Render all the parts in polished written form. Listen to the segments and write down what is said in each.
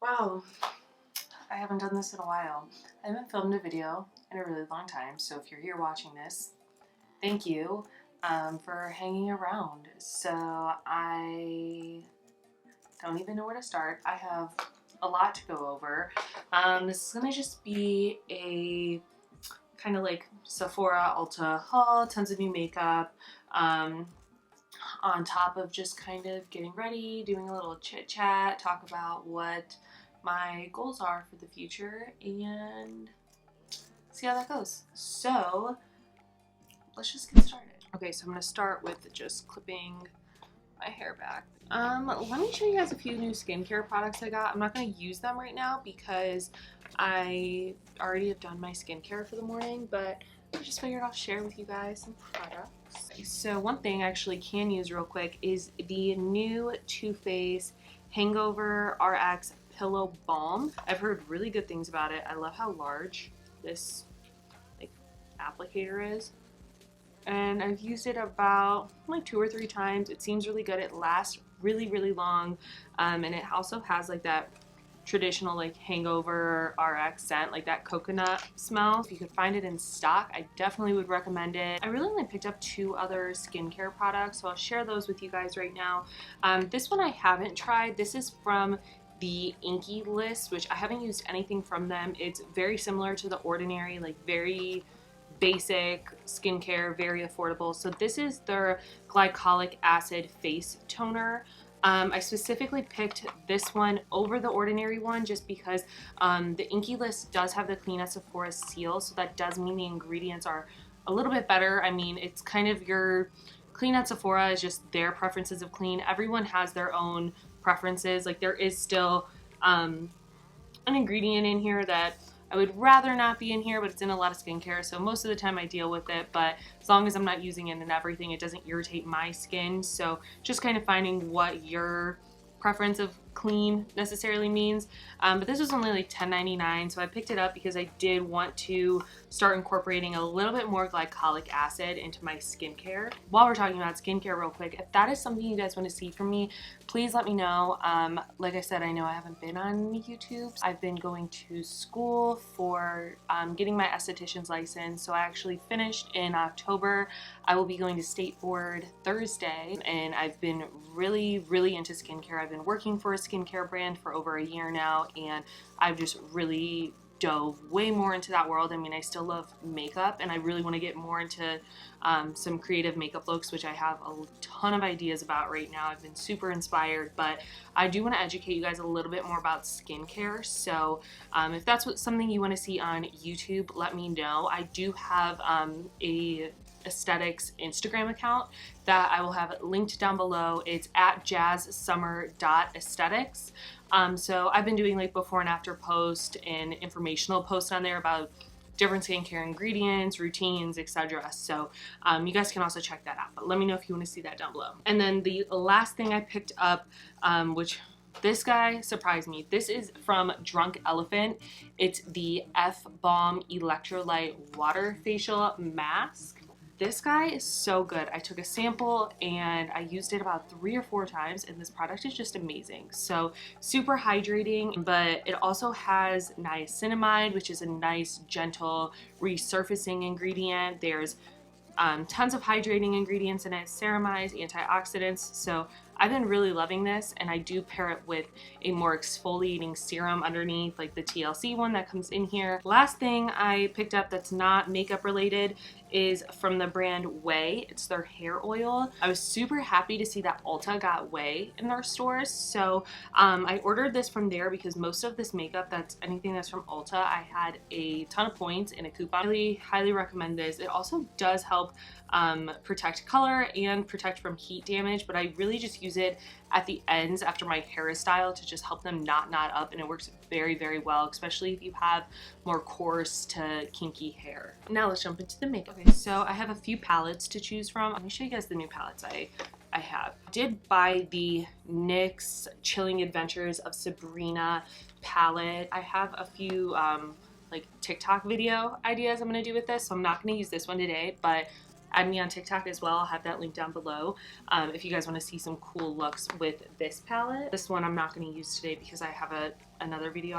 Wow, I haven't done this in a while. I haven't filmed a video in a really long time, so if you're here watching this, thank you for hanging around. So I don't even know where to start. I have a lot to go over. This is gonna just be a kind of like Sephora Ulta haul, tons of new makeup, on top of just kind of getting ready, doing a little chit chat, talk about what my goals are for the future, and see how that goes. So let's just get started. Okay, so I'm gonna start with just clipping my hair back. Let me show you guys a few new skincare products I got. I'm not gonna use them right now because I already have done my skincare for the morning, but I just figured I'll share with you guys some products. So one thing I actually can use real quick is the new Too Faced Hangover RX Pillow Balm. I've heard really good things about it. I love how large this like applicator is. And I've used it about like 2 or 3 times. It seems really good. It lasts really, really long. And it also has like that traditional like hangover RX scent, like that coconut smell. If you could find it in stock, I definitely would recommend it. I really only picked up 2 other skincare products, so I'll share those with you guys right now. This one I haven't tried. This is from the Inkey list, which I haven't used anything from them. It's very similar to The Ordinary, like very basic skincare, very affordable. So this is their glycolic acid face toner. I specifically picked this one over the Ordinary one just because the Inkey list does have the Clean at Sephora seal, so that does mean the ingredients are a little bit better. I mean, it's kind of your Clean at Sephora is just their preferences of clean. Everyone has their own preferences. Like there is still an ingredient in here that I would rather not be in here, but it's in a lot of skincare, so most of the time I deal with it, but as long as I'm not using it in everything, it doesn't irritate my skin. So just kind of finding what your preference of clean necessarily means. But this was only like $10.99, so I picked it up because I did want to start incorporating a little bit more glycolic acid into my skincare. While we're talking about skincare real quick, if that is something you guys want to see from me, please let me know. Like I said, I know I haven't been on YouTube. I've been going to school for getting my esthetician's license, so I actually finished in October. I will be going to State Board Thursday, and I've been really, really into skincare. I've been working for a skincare brand for over a year now, and I've just really dove way more into that world. I mean, I still love makeup, and I really want to get more into some creative makeup looks, which I have a ton of ideas about right now. I've been super inspired, but I do want to educate you guys a little bit more about skincare. So if that's something you want to see on YouTube, let me know. I do have a Esthetics Instagram account that I will have linked down below. It's at jazsummer.aesthetics. So I've been doing like before and after post and informational posts on there about different skincare ingredients, routines, etc. So you guys can also check that out, but let me know if you want to see that down below. And then the last thing I picked up, which this guy surprised me. This is from Drunk Elephant. It's the F-Balm Electrolyte Waterfacial Mask. This guy is so good. I took a sample and I used it about 3 or 4 times, and this product is just amazing. So super hydrating, but it also has niacinamide, which is a nice, gentle resurfacing ingredient. There's tons of hydrating ingredients in it, ceramides, antioxidants. So I've been really loving this, and I do pair it with a more exfoliating serum underneath, like the TLC one that comes in here. Last thing I picked up that's not makeup related is from the brand Ouai. It's their hair oil. I was super happy to see that Ulta got Ouai in their stores, so I ordered this from there because most of this makeup, that's anything that's from Ulta, I had a ton of points in a coupon. I really highly recommend this. It also does help protect color and protect from heat damage, but I really just use it at the ends after my hairstyle to just help them not knot up, and it works very, very well, especially if you have more coarse to kinky hair. Now let's jump into the makeup. Okay, so I have a few palettes to choose from. Let me show you guys the new palettes I have. I did buy the NYX Chilling Adventures of Sabrina palette. I have a few like TikTok video ideas I'm gonna do with this, so I'm not gonna use this one today, but add me on TikTok as well. I'll have that link down below if you guys want to see some cool looks with this palette. This one I'm not going to use today because I have another video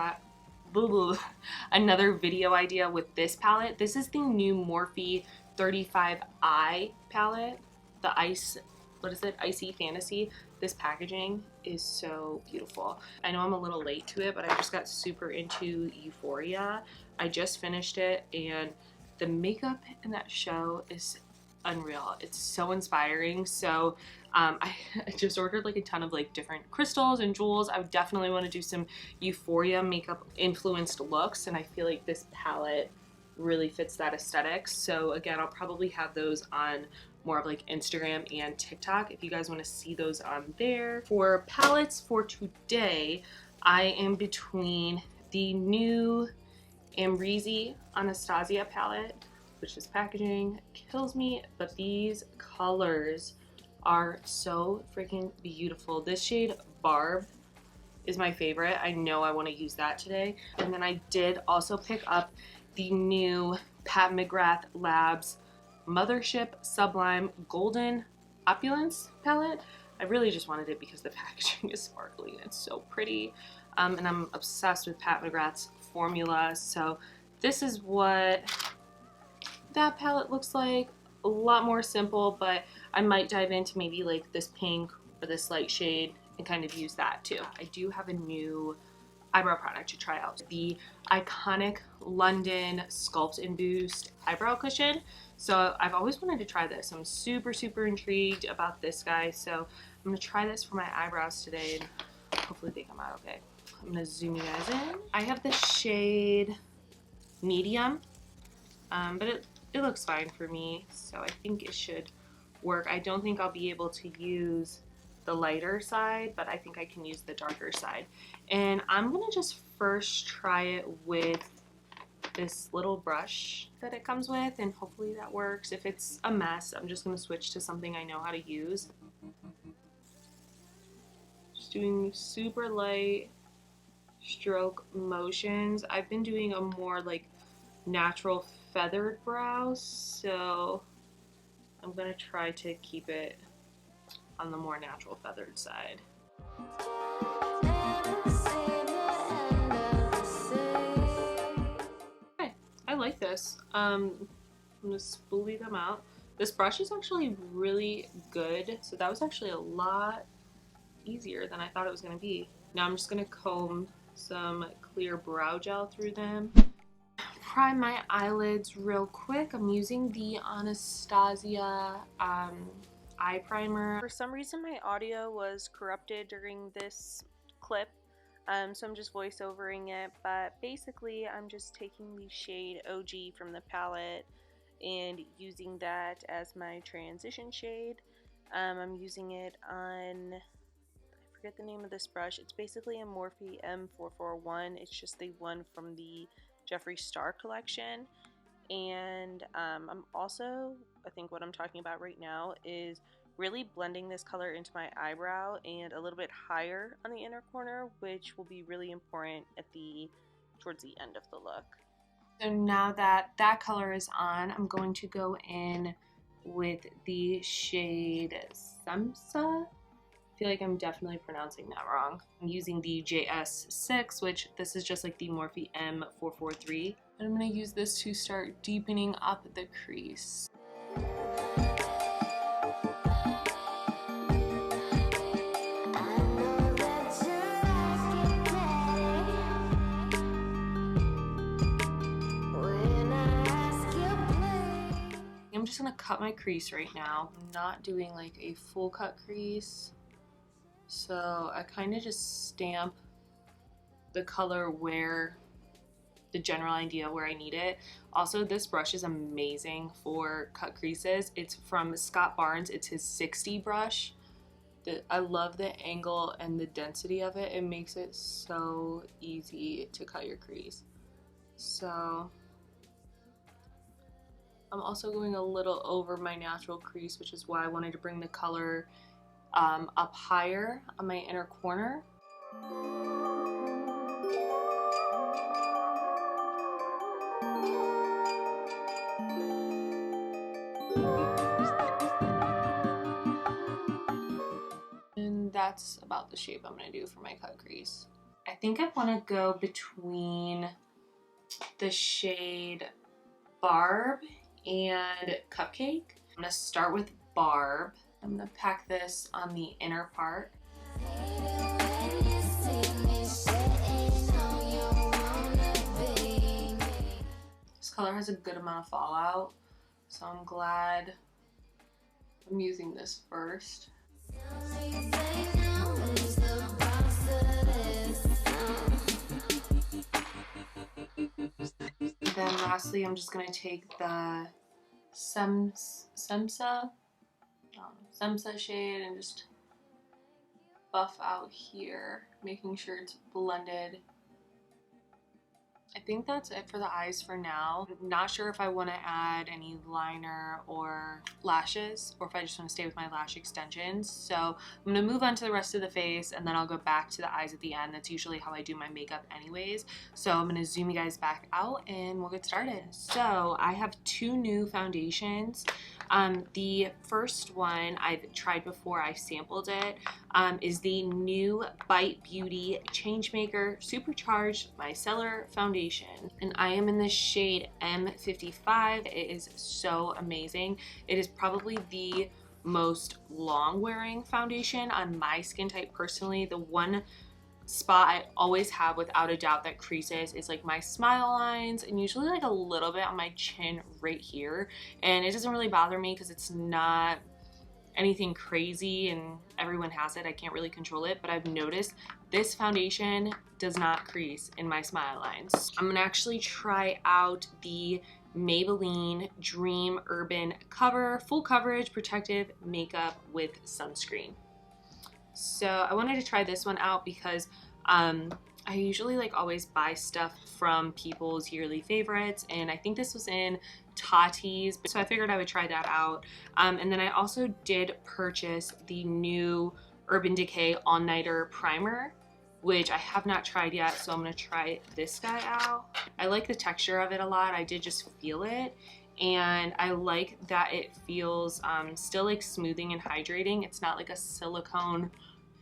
idea with this palette. This is the new Morphe 35i palette, the Icy Fantasy. This packaging is so beautiful. I know I'm a little late to it, but I just got super into Euphoria. I just finished it, and the makeup in that show is unreal. It's so inspiring. So I just ordered like a ton of like different crystals and jewels. I would definitely want to do some Euphoria makeup influenced looks, and I feel like this palette really fits that aesthetic. So again, I'll probably have those on more of like Instagram and TikTok if you guys want to see those on there. For palettes for today, I am between the new Amrezy Anastasia palette, which this packaging kills me, but these colors are so freaking beautiful. This shade Barb is my favorite. I know I want to use that today. And then I did also pick up the new Pat McGrath Labs Mothership Sublime Golden Opulence palette. I really just wanted it because the packaging is sparkly and it's so pretty. And I'm obsessed with Pat McGrath's formula. So this is what that palette looks like. A lot more simple, but I might dive into maybe like this pink or this light shade and kind of use that too. I do have a new eyebrow product to try out. The iconic London Sculpt and Boost eyebrow cushion. So I've always wanted to try this. I'm super intrigued about this guy. So I'm gonna try this for my eyebrows today and hopefully they come out okay. I'm gonna zoom you guys in. I have the shade Medium, but it looks fine for me. So I think it should work. I don't think I'll be able to use the lighter side, but I think I can use the darker side. And I'm gonna just first try it with this little brush that it comes with, and hopefully that works. If it's a mess, I'm just gonna switch to something I know how to use. Just doing super light stroke motions. I've been doing a more like natural feathered brow, so I'm gonna try to keep it on the more natural feathered side. Okay, I like this. I'm gonna spoolie them out. This brush is actually really good, so that was actually a lot easier than I thought it was gonna be. Now I'm just gonna comb some clear brow gel through them. Prime my eyelids real quick. I'm using the Anastasia eye primer. For some reason my audio was corrupted during this clip, so I'm just voiceovering it, but basically I'm just taking the shade OG from the palette and using that as my transition shade. I'm using it on, I forget the name of this brush. It's basically a Morphe M441. It's just the one from the Jeffree Star collection. And I'm also, I think what I'm talking about right now is really blending this color into my eyebrow and a little bit higher on the inner corner, which will be really important at towards the end of the look. So now that that color is on, I'm going to go in with the shade Samsa. I feel like I'm definitely pronouncing that wrong. I'm using the JS6, which this is just like the Morphe M443. And I'm going to use this to start deepening up the crease. I'm just going to cut my crease right now. I'm not doing like a full cut crease. So I kind of just stamp the color where, the general idea where I need it. Also, this brush is amazing for cut creases. It's from Scott Barnes. It's his 60 brush. I love the angle and the density of it. It makes it so easy to cut your crease. So I'm also going a little over my natural crease, which is why I wanted to bring the color up higher on my inner corner. that's about the shape I'm going to do for my cut crease. I think I want to go between the shade Barb and Cupcake. I'm going to start with Barb. I'm going to pack this on the inner part. This color has a good amount of fallout, so I'm glad I'm using this first. Then lastly, I'm just going to take the Semsa shade and just buff out here, making sure it's blended. I think that's it for the eyes for now. I'm not sure if I want to add any liner or lashes, or if I just want to stay with my lash extensions. So I'm going to move on to the rest of the face, and then I'll go back to the eyes at the end. That's usually how I do my makeup anyways. So I'm going to zoom you guys back out and we'll get started. So I have two new foundations. The first one I've tried before, I sampled it, is the new Bite Beauty Changemaker Supercharged Micellar Foundation. And I am in the shade M55. It is so amazing. It is probably the most long wearing foundation on my skin type personally. The one spot I always have without a doubt that creases is like my smile lines, and usually like a little bit on my chin right here, and it doesn't really bother me because it's not anything crazy and everyone has it. I can't really control it, but I've noticed this foundation does not crease in my smile lines. I'm gonna actually try out the Maybelline Dream Urban Cover Full Coverage Protective Makeup with Sunscreen. So I wanted to try this one out because I usually like always buy stuff from people's yearly favorites, and I think this was in Tati's, so I figured I would try that out. And then I also did purchase the new Urban Decay All Nighter Primer, which I have not tried yet, so I'm going to try this guy out. I like the texture of it a lot. I did just feel it, and I like that it feels still like smoothing and hydrating. It's not like a silicone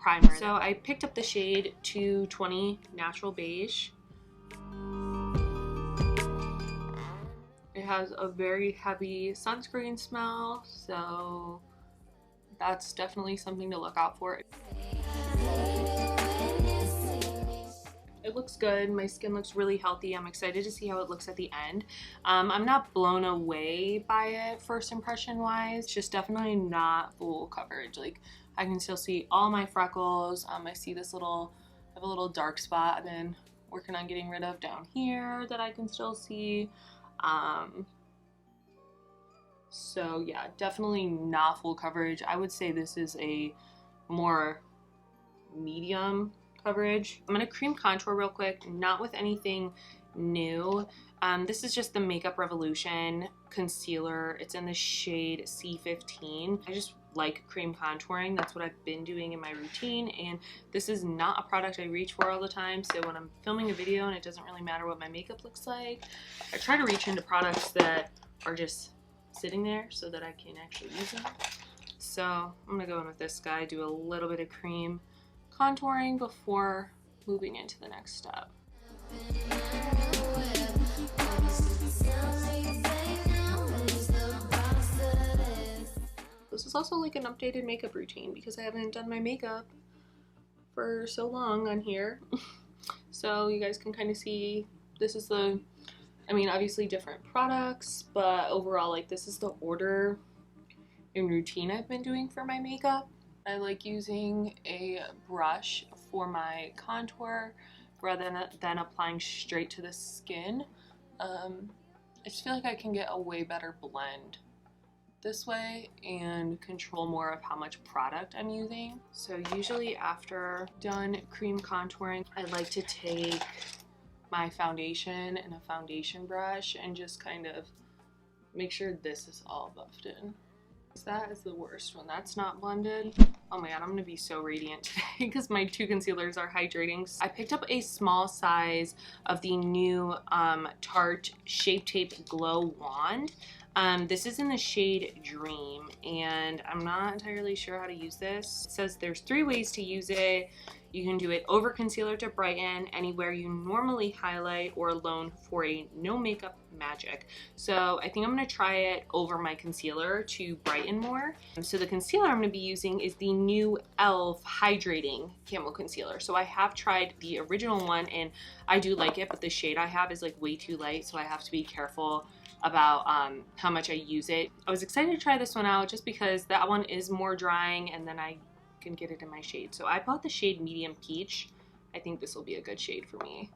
primer. So I picked up the shade 220 Natural Beige. It has a very heavy sunscreen smell, so that's definitely something to look out for. It looks good. My skin looks really healthy. I'm excited to see how it looks at the end. I'm not blown away by it first impression wise. It's just definitely not full coverage. Like, I can still see all my freckles. I see this little, I have a little dark spot I've been working on getting rid of down here that I can still see. So yeah, definitely not full coverage. I would say this is a more medium coverage. I'm gonna cream contour real quick, not with anything new. This is just the Makeup Revolution concealer. It's in the shade C15. I just like cream contouring. That's what I've been doing in my routine, and this is not a product I reach for all the time. So when I'm filming a video and it doesn't really matter what my makeup looks like, I try to reach into products that are just sitting there so that I can actually use them. So I'm gonna go in with this guy, do a little bit of cream contouring before moving into the next step. This is also like an updated makeup routine because I haven't done my makeup for so long on here. So you guys can kind of see, this is the, I mean, obviously different products, but overall, like, this is the order and routine I've been doing for my makeup. I like using a brush for my contour rather than applying straight to the skin. I just feel like I can get a way better blend this way and control more of how much product I'm using. So usually after done cream contouring, I like to take my foundation and a foundation brush and just kind of make sure this is all buffed in. That is the worst when that's not blended. Oh my god, I'm gonna be so radiant today because my two concealers are hydrating. I picked up a small size of the new Tarte Shape Tape Glow Wand. This is in the shade Dream, and I'm not entirely sure how to use this. It says there's 3 ways to use it. You can do it over concealer to brighten, anywhere you normally highlight, or alone for a no makeup magic. So I think I'm going to try it over my concealer to brighten more. So the concealer I'm going to be using is the new e.l.f. Hydrating Camo Concealer. So I have tried the original one and I do like it, but the shade I have is like way too light, so I have to be careful about how much I use it. I was excited to try this one out just because that one is more drying and then I can get it in my shade. So I bought the shade Medium Peach. I think this will be a good shade for me.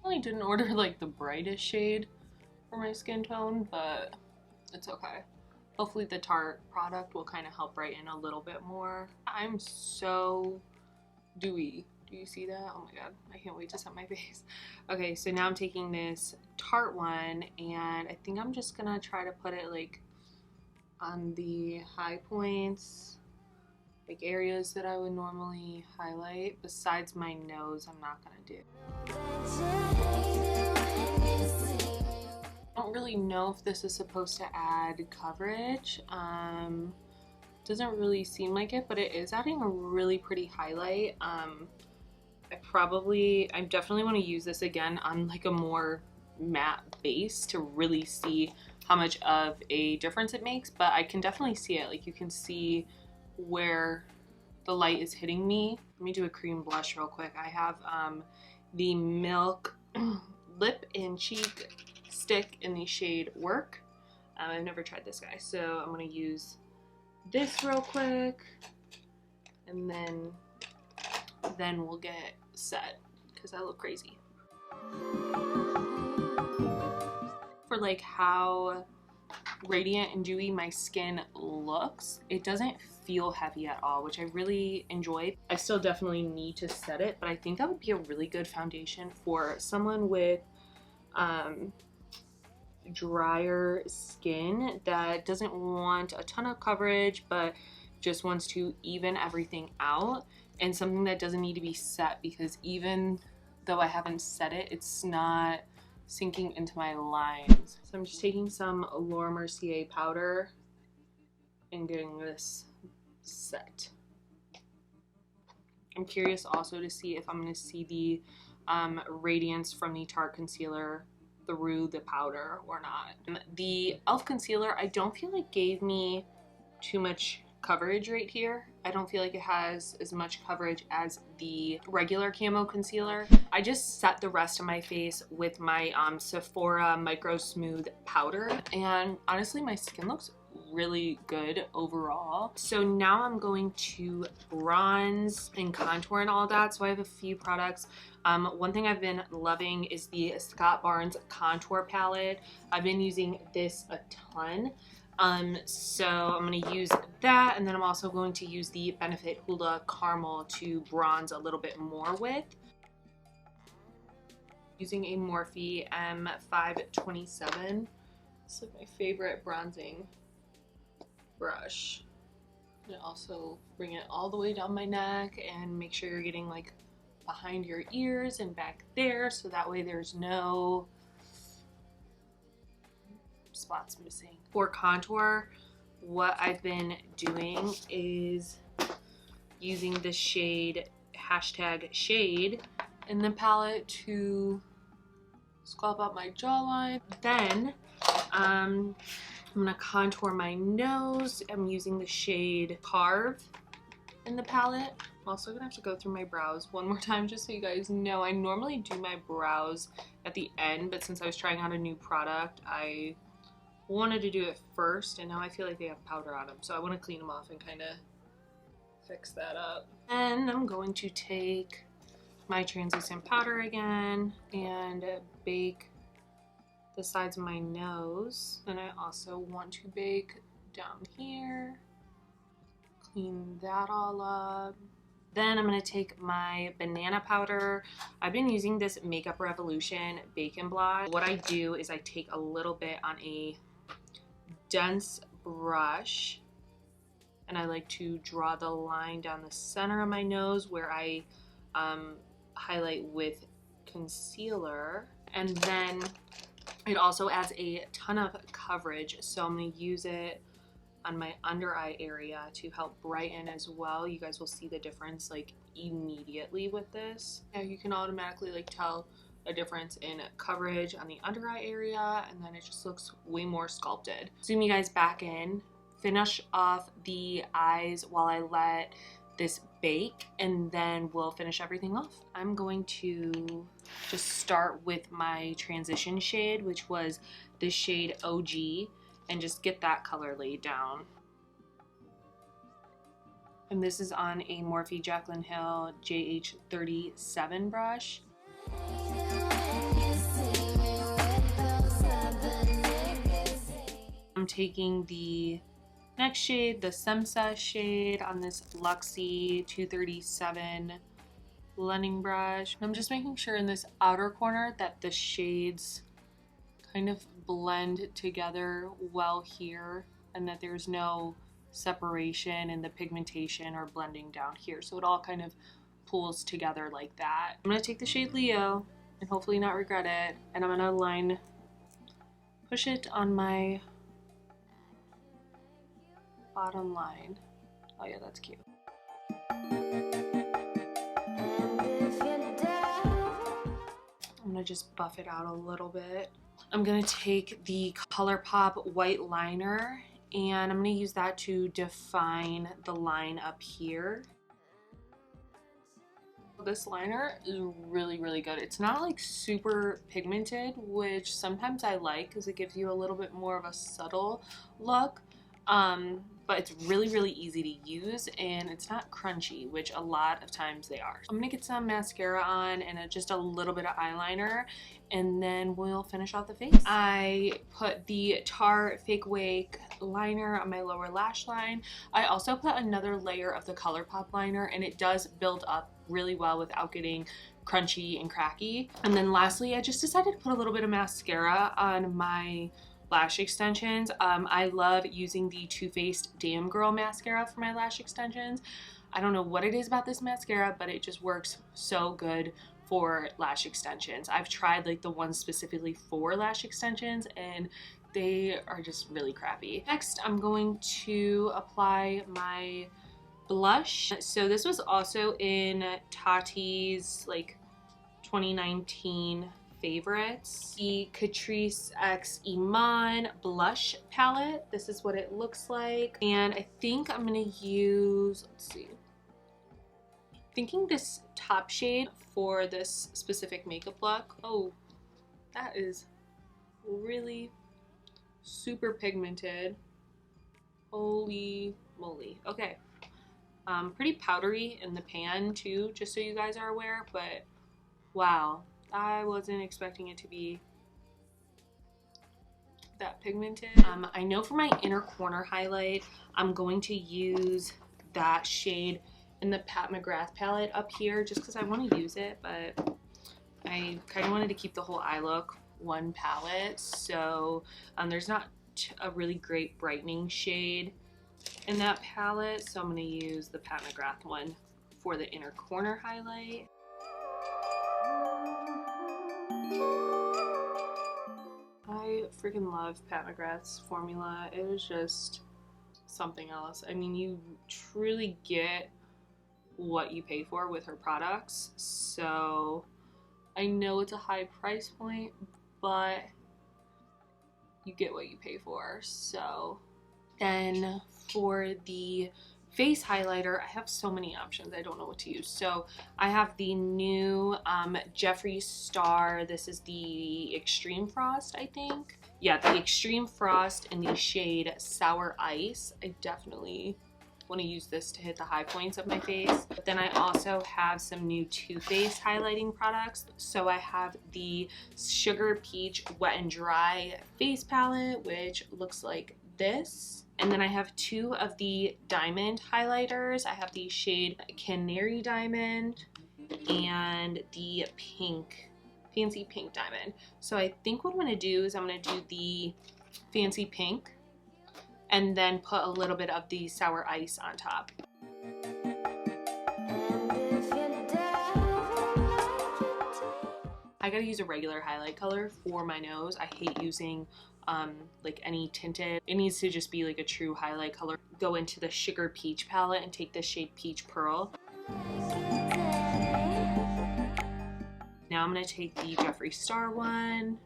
I didn't order like the brightest shade for my skin tone, but it's okay. Hopefully the Tarte product will kind of help brighten a little bit more. I'm so dewy. Do you see that? Oh my god, I can't wait to set my face. Okay, so now I'm taking this Tarte one and I think I'm just gonna try to put it like on the high points, like areas that I would normally highlight. Besides my nose, I'm not gonna do. I don't really know if this is supposed to add coverage. Doesn't really seem like it, but it is adding a really pretty highlight. I definitely want to use this again on like a more matte base to really see how much of a difference it makes, but I can definitely see it. Like you can see where the light is hitting me. Let me do a cream blush real quick. I have the Milk Lip and Cheek Stick in the shade Work. I've never tried this guy, so I'm going to use this real quick and then we'll get set because I look crazy. For like how radiant and dewy my skin looks, it doesn't feel heavy at all, which I really enjoy. I still definitely need to set it, but I think that would be a really good foundation for someone with drier skin that doesn't want a ton of coverage but just wants to even everything out, and something that doesn't need to be set, because even though I haven't set it, it's not sinking into my lines. So I'm just taking some Laura Mercier powder and getting this set. I'm curious also to see if I'm going to see the radiance from the Tarte concealer through the powder or not. The e.l.f. concealer I don't feel like gave me too much coverage right here. I don't feel like it has as much coverage as the regular camo concealer. I just set the rest of my face with my Sephora Micro Smooth powder, and honestly my skin looks really good overall. So now I'm going to bronze and contour and all that. So I have a few products. One thing I've been loving is the Scott Barnes contour palette. I've been using this a ton. So I'm going to use that, and then I'm also going to use the Benefit Hoola Caramel to bronze a little bit more with. Using a Morphe M527. It's like my favorite bronzing brush. And also bring it all the way down my neck and make sure you're getting like behind your ears and back there, so that way there's no spots missing. For contour, what I've been doing is using the shade #shade in the palette to sculpt out my jawline. Then I'm gonna contour my nose. I'm using the shade Carve in the palette. I'm also gonna have to go through my brows one more time just so you guys know. I normally do my brows at the end, but since I was trying out a new product, I wanted to do it first, and now I feel like they have powder on them, so I want to clean them off and kind of fix that up. And I'm going to take my translucent powder again and bake the sides of my nose. And I also want to bake down here, clean that all up. Then I'm going to take my banana powder. I've been using this Makeup Revolution Bacon Blot. What I do is I take a little bit on a dense brush and I like to draw the line down the center of my nose where I highlight with concealer. And then it also adds a ton of coverage, so I'm going to use it on my under eye area to help brighten as well. You guys will see the difference like immediately with this. Yeah, you can automatically like tell a difference in coverage on the under eye area, and then it just looks way more sculpted. Zoom you guys back in, finish off the eyes while I let this bake, and then we'll finish everything off. I'm going to just start with my transition shade, which was this shade OG, and just get that color laid down. And this is on a Morphe Jaclyn Hill JH37 brush. I'm taking the next shade, the Semsa shade, on this Luxie 237 blending brush. I'm just making sure in this outer corner that the shades kind of blend together well here, and that there's no separation in the pigmentation or blending down here, so it all kind of pulls together like that. I'm going to take the shade Leo and hopefully not regret it, and I'm going to push it on my bottom line. Oh yeah, that's cute. I'm going to just buff it out a little bit. I'm going to take the ColourPop white liner, and I'm going to use that to define the line up here. This liner is really, really good. It's not like super pigmented, which sometimes I like because it gives you a little bit more of a subtle look. But it's really, really easy to use, and it's not crunchy, which a lot of times they are. I'm gonna get some mascara on and just a little bit of eyeliner, and then we'll finish off the face. I put the Tarte Fake Wake liner on my lower lash line. I also put another layer of the ColourPop liner, and it does build up really well without getting crunchy and cracky. And then lastly, I just decided to put a little bit of mascara on my lash extensions. I love using the Too Faced Damn Girl mascara for my lash extensions. I don't know what it is about this mascara, but it just works so good for lash extensions. I've tried like the ones specifically for lash extensions, and they are just really crappy. Next, I'm going to apply my blush. So this was also in Tati's like 2019 favorites, the Catrice X Iman blush palette. This is what it looks like, and I think I'm gonna use, let's see, thinking this top shade for this specific makeup look. Oh, that is really super pigmented. Holy moly. Okay, pretty powdery in the pan too, just so you guys are aware, but wow, I wasn't expecting it to be that pigmented. I know for my inner corner highlight, I'm going to use that shade in the Pat McGrath palette up here just because I want to use it, but I kind of wanted to keep the whole eye look one palette, so there's not a really great brightening shade in that palette, so I'm going to use the Pat McGrath one for the inner corner highlight. I freaking love Pat McGrath's formula. It is just something else. I mean, you truly get what you pay for with her products. So I know it's a high price point, but you get what you pay for. So then for the face highlighter, I have so many options. I don't know what to use. So I have the new Jeffree Star. This is the Extreme Frost, I think. Yeah, the Extreme Frost in the shade Sour Ice. I definitely want to use this to hit the high points of my face. But then I also have some new Too Faced highlighting products. So I have the Sugar Peach Wet and Dry face palette, which looks like this. And then I have two of the diamond highlighters. I have the shade Canary Diamond and the Fancy Pink Diamond. So I think what I'm going to do is I'm going to do the Fancy Pink, and then put a little bit of the sour ice on top. I gotta use a regular highlight color for my nose. I hate using like any tinted. It needs to just be like a true highlight color. Go into the Sugar Peach palette and take the shade Peach Pearl. Now I'm gonna take the Jeffree Star one.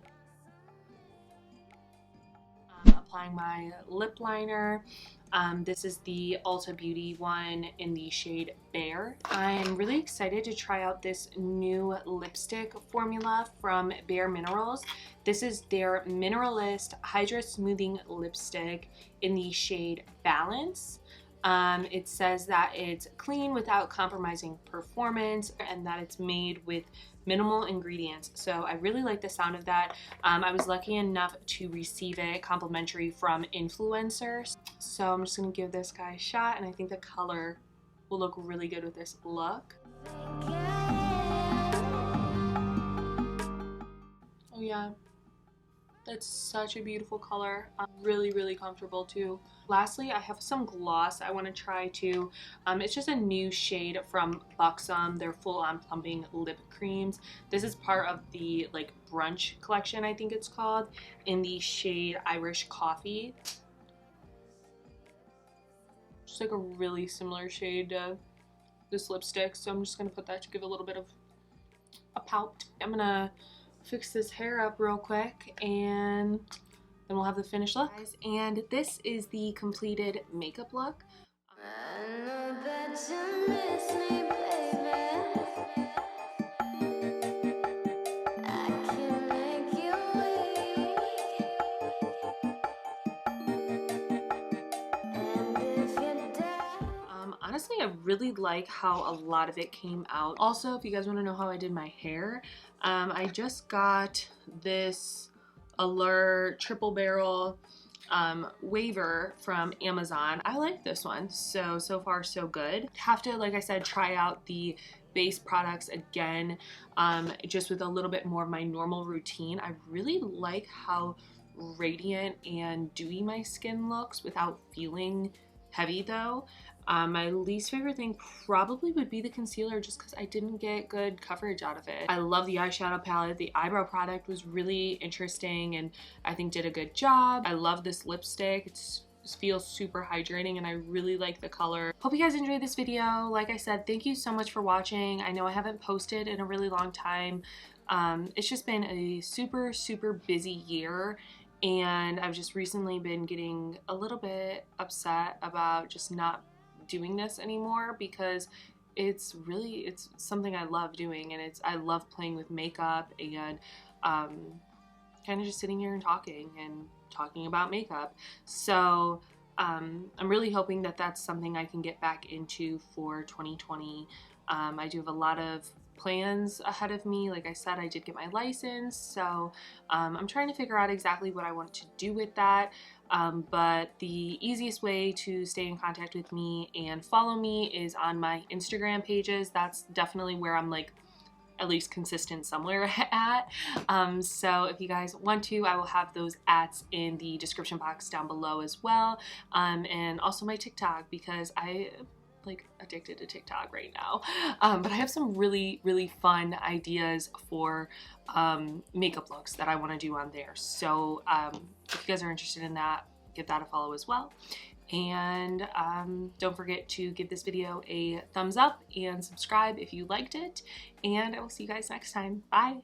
Applying my lip liner. This is the Ulta Beauty one in the shade Bare. I'm really excited to try out this new lipstick formula from Bare Minerals. This is their Mineralist Hydra Smoothing Lipstick in the shade Balance. It says that it's clean without compromising performance and that it's made with minimal ingredients. So I really like the sound of that. I was lucky enough to receive it complimentary from influencers. So I'm just gonna give this guy a shot, and I think the color will look really good with this look. Oh yeah. That's such a beautiful color. Really, really comfortable too. Lastly, I have some gloss I want to try too. It's just a new shade from Buxom. They're full-on plumping lip creams. This is part of the like brunch collection, I think it's called, in the shade Irish Coffee. Just like a really similar shade to this lipstick. So I'm just gonna put that to give a little bit of a pout. I'm gonna fix this hair up real quick and then we'll have the finished look. And this is the completed makeup look. I know that you miss me, baby. I can make you wait. And if you're down. Honestly, I really like how a lot of it came out. Also, if you guys want to know how I did my hair, I just got this Allure triple barrel waver from Amazon. I like this one. So far so good. Have to, like I said, try out the base products again, just with a little bit more of my normal routine. I really like how radiant and dewy my skin looks without feeling heavy though. My least favorite thing probably would be the concealer, just because I didn't get good coverage out of it. I love the eyeshadow palette. The eyebrow product was really interesting and I think did a good job. I love this lipstick. It feels super hydrating and I really like the color. Hope you guys enjoyed this video. Like I said, thank you so much for watching. I know I haven't posted in a really long time. It's just been a super busy year. And I've just recently been getting a little bit upset about just not doing this anymore, because it's something I love doing, and I love playing with makeup and kind of just sitting here and talking about makeup. So I'm really hoping that that's something I can get back into for 2020. I do have a lot of plans ahead of me. Like I said, I did get my license, so I'm trying to figure out exactly what I want to do with that. But the easiest way to stay in contact with me and follow me is on my Instagram pages. That's definitely where I'm like at least consistent somewhere at. So if you guys want to, I will have those ats in the description box down below as well. And also my TikTok, because I like addicted to TikTok right now. But I have some really fun ideas for makeup looks that I want to do on there. So if you guys are interested in that, give that a follow as well. And don't forget to give this video a thumbs up and subscribe if you liked it. And I will see you guys next time. Bye.